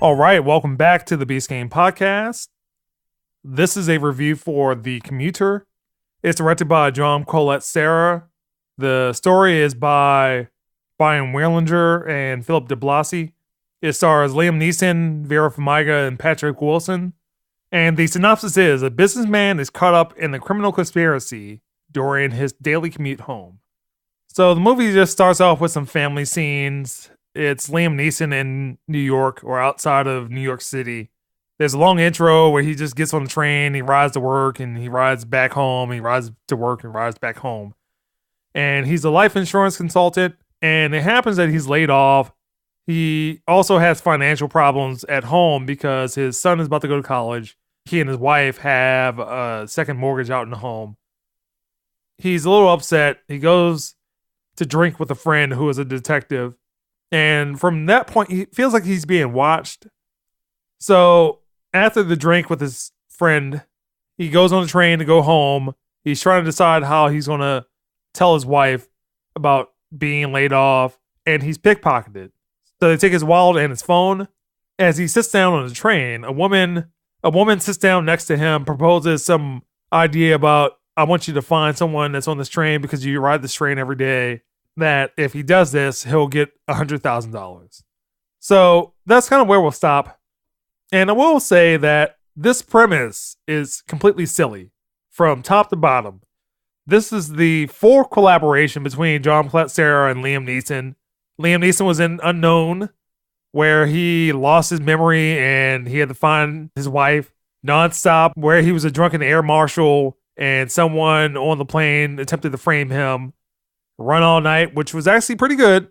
All right, welcome back to the Beast Game Podcast. This is a review for The Commuter. It's directed by John Colette Serra. The story is by Brian Weirlinger and Philip de Blasi. It stars Liam Neeson, Vera Farmiga, and Patrick Wilson. And the synopsis is, a businessman is caught up in a criminal conspiracy during his daily commute home. So the movie just starts off with some family scenes. It's Liam Neeson in New York or outside of New York City. There's a long intro where he just gets on the train, he rides to work, and he rides back home. He rides to work and rides back home. And he's a life insurance consultant, and it happens that he's laid off. He also has financial problems at home because his son is about to go to college. He and his wife have a second mortgage out in the home. He's a little upset. He goes to drink with a friend who is a detective. And from that point, he feels like he's being watched. So after the drink with his friend, he goes on the train to go home. He's trying to decide how he's going to tell his wife about being laid off. And he's pickpocketed. So they take his wallet and his phone. As he sits down on the train, a woman sits down next to him, proposes some idea about, I want you to find someone that's on this train because you ride this train every day, that if he does this, he'll get $100,000. So that's kind of where we'll stop. And I will say that this premise is completely silly from top to bottom. This is the fourth collaboration between John Colette Serra and Liam Neeson. Liam Neeson was in Unknown, where he lost his memory and he had to find his wife. Nonstop, where he was a drunken air marshal and someone on the plane attempted to frame him. Run All Night, which was actually pretty good,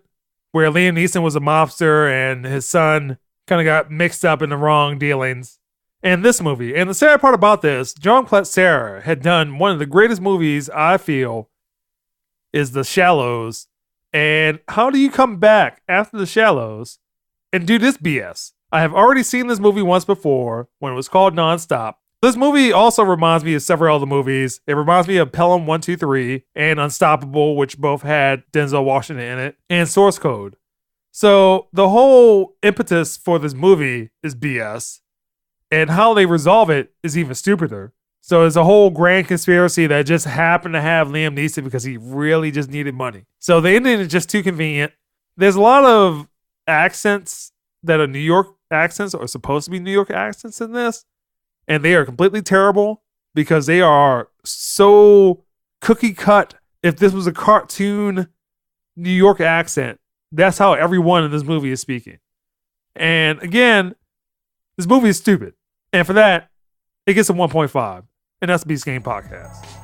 where Liam Neeson was a mobster and his son kind of got mixed up in the wrong dealings. And this movie, and the sad part about this, John Colette Serra had done one of the greatest movies, I feel, is The Shallows. And how do you come back after The Shallows and do this BS? I have already seen this movie once before when it was called Nonstop. This movie also reminds me of several other movies. It reminds me of Pelham 123 and Unstoppable, which both had Denzel Washington in it, and Source Code. So the whole impetus for this movie is BS, and how they resolve it is even stupider. So it's a whole grand conspiracy that just happened to have Liam Neeson because he really just needed money. So the ending is just too convenient. There's a lot of accents that are New York accents or supposed to be New York accents in this. And they are completely terrible because they are so cookie cut. If this was a cartoon New York accent, that's how everyone in this movie is speaking. And again, this movie is stupid. And for that, it gets a 1.5. And that's the Beast Game Podcast.